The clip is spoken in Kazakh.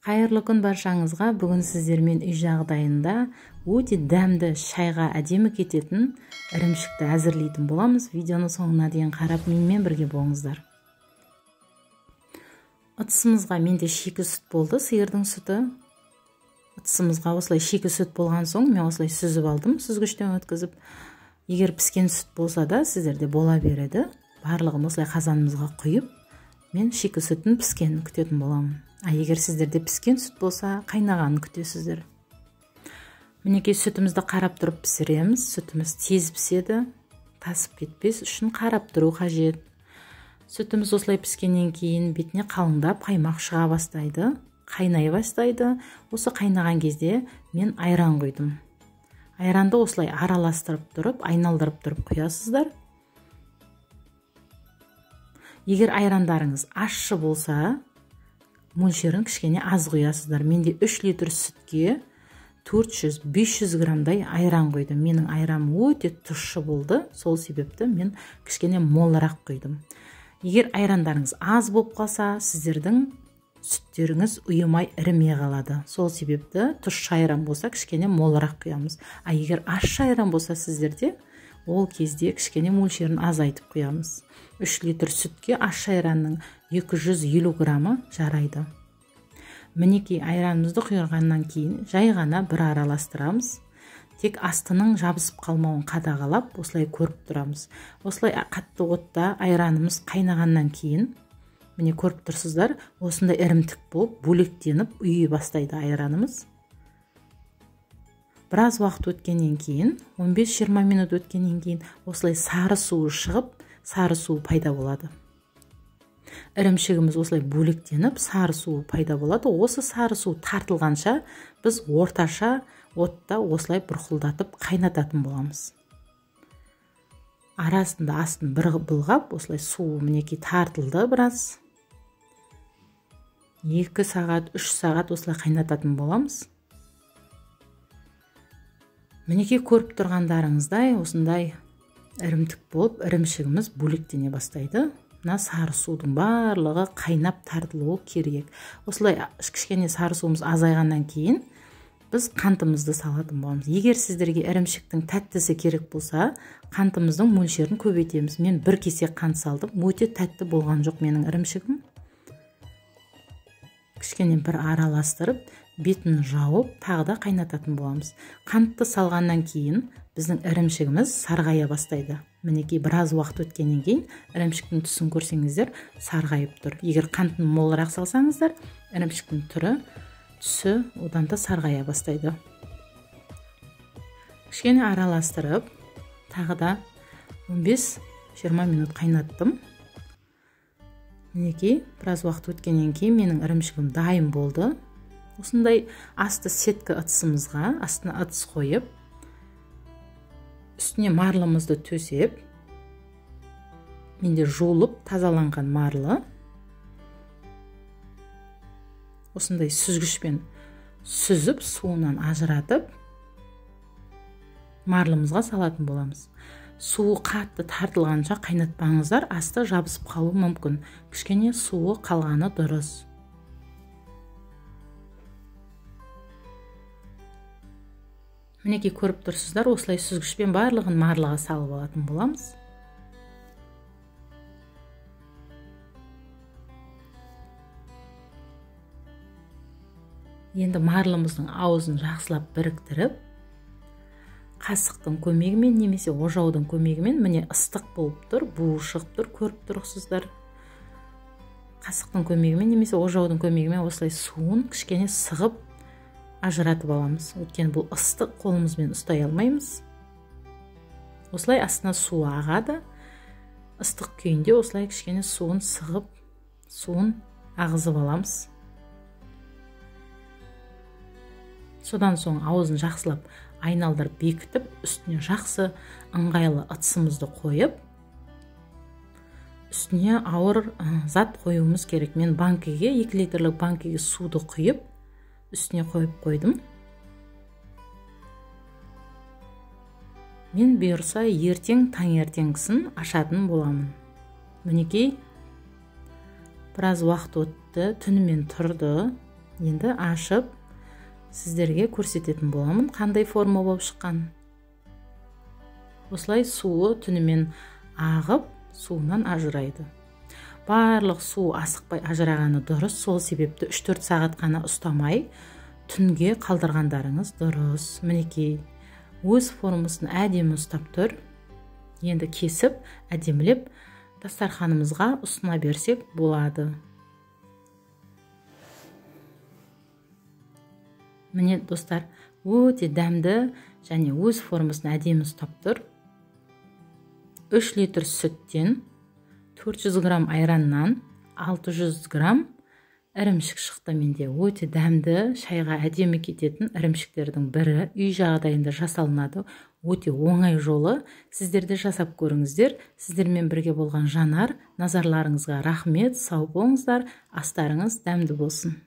Қайырлы күн баршаңызға. Бүгін сіздермен үй жағдайында өте дәмді шайға әдемі кететін ірімшікті әзірлейтін боламыз. Видеоны соңына дейін қарап менімен бірге болыңыздар. Ыдысымызға менде шикі сүт болды, сиырдың сүті. Ыдысымызға осылай шикі сүт болған соң мен осылай сүзіп алдым, сүзгіштен өткізіп. Егер піскен сүт болса да сіздерде бола береді. Барлығын осылай қазанымызға құйып, мен шикі сүттің піскенін күтетін боламын. Егер сіздерде піскен сүт болса, қайнағанын күтесіздер. Мінекей сүтімізді қарап тұрып пісіреміз. Сүтіміз тез піседі, тасып кетпес үшін қарап тұру қажет. Сүтіміз осылай піскеннен кейін бетіне қалыңдап қаймақ шыға бастайды, қайнай бастайды. Осы қайнаған кезде мен айран құйдым. Айранды осылай араластырып тұрып, айналдырып тұрып құясыздар. Егер айрандарыңыз ащы болса, мөлшерін кішкене аз құясыздар. Менде 3 литр сүтке 400-500 грамдай айран құйдым. Менің айрам өте тұщы болды. Сол себепті мен кішкене молырақ құйдым. Егер айрандарыңыз аз болып қалса, сіздердің сүттеріңіз ұйымай ірімей қалады. Сол себепті тұщы айран болса, кішкене молырақ құямыз. Егер ащы айран болса сіздерде, ол кезде кішкене мөлшерін азайтып құямыз. 3 литр сүтке ащы айранның 250 грамы жарайды. Мінекей айранымызды құйғаннан кейін жай ғана бір араластырамыз. Тек астының жабысып қалмауын қадағалап, осылай көріп тұрамыз. Осылай қатты отта айранымыз қайнағаннан кейін, міне көріп тұрсыздар, осындай ірімтік болып, бөлектеніп үйі бастайды айранымыз. Біраз уақыт өткеннен кейін, 15-20 минут өткеннен кейін, осылай сары суы шығып, сары суы пайда болады. Ірімшігіміз осылай бөлектеніп, сары суы пайда болады. Осы сары су тартылғанша біз орташа отта осылай бұрқылдатып қайнататын боламыз. Арасында астын бір былғап, осылай суы мінекей тартылды біраз. 2 сағат, 3 сағат осылай қайнататын боламыз. Мінекей көріп тұрғандарыңыздай осындай ірімтік болып, ірімшігіміз бөлектене бастайды. Мына сары судың барлығы қайнап тартылуы керек. Осылай кішкене сары суымыз азайғаннан кейін біз қантымызды салатын боламыз. Егер сіздерге ірімшіктің тәттісі керек болса, қантымыздың мөлшерін көбейтеміз. Мен 1 кесе қант салдым. Өте тәтті болған жоқ менің ірімшігім. Кішкене бір араластырып, бетін жауып, тағы да қайнататын боламыз. Қантты салғаннан кейін біздің ірімшігіміз сарғая бастайды. Мінекей біраз уақыт өткеннен кейін ірімшіктің түсін көрсеңіздер, сарғайып тұр. Егер қантын молырақ салсаңыздар, ірімшіктің түсі одан да сарғая бастайды. Кішкене араластырып, тағы да 15-20 минут қайнаттым. Мінекей біраз уақыт өткеннен кейін менің ірімшігім дайын болды. Осындай асты сеткі ыдысымызға, астына ыдыс қойып, үстіне марлымызды төсеп, менде жуылып тазаланған марлы. Осындай сүзгішпен сүзіп, суынан ажыратып, марлымызға салатын боламыз. Суы қатты тартылғанша қайнатпаңыздар, асты жабысып қалуы мүмкін. Кішкене суы қалғаны дұрыс. Мінекей көріп тұрсыздар, осылай сүзгішпен барлығын марлыға салып алатын боламыз. Енді марлымыздың аузын жақсылап біріктіріп, қасықтың көмегімен немесе ожаудың көмегімен, міне ыстық болып тұр, буы шығып тұр, көріп тұрсыздар. Қасықтың көмегімен немесе ожаудың көмегімен осылай суын кішкене сығып ажыратып аламыз. Өйткені бұл ыстық, қолымызбен ұстай алмаймыз. Осылай астына суы ағады. Ыстық күйінде осылай кішкене суын сығып, суын ағызып аламыз. Содан соң аузын жақсылап айналдырып бекітіп, үстіне жақсы ыңғайлы ыдысымызды қойып, үстіне ауыр зат қоюымыз керек. Мен банкеге, 2 литрлік банкеге суды құйып, үстіне қойып қойдым. Мен бұйырса ертең таңертеңгісін ашатын боламын. Мінекей біраз уақыт өтті, түнімен тұрды. Енді ашып сіздерге көрсететін боламын қандай форма болып шыққан. Осылай суы түнімен ағып, суынан ажырайды. Барлық су асықпай ажырағаны дұрыс, сол себепті 3-4 сағат қана ұстамай, түнге қалдырғандарыңыз дұрыс. Мінекей, өз формасын әдемі ұстап тұр. Енді кесіп, әдемілеп дастарханымызға ұсына берсек болады. Міне достар, өте дәмді және өз формасын әдемі ұстап тұр. 3 литр сүттен, 400 грамм айраннан, 600 грамм ірімшік шықты менде. Өте дәмді, шайға әдемі кететін ірімшіктердің бірі. Үй жағдайында жасалынады. Өте оңай жолы. Сіздер де жасап көріңіздер. Сіздермен бірге болған Жанар. Назарларыңызға рахмет. Сау болыңыздар. Астарыңыз дәмді болсын.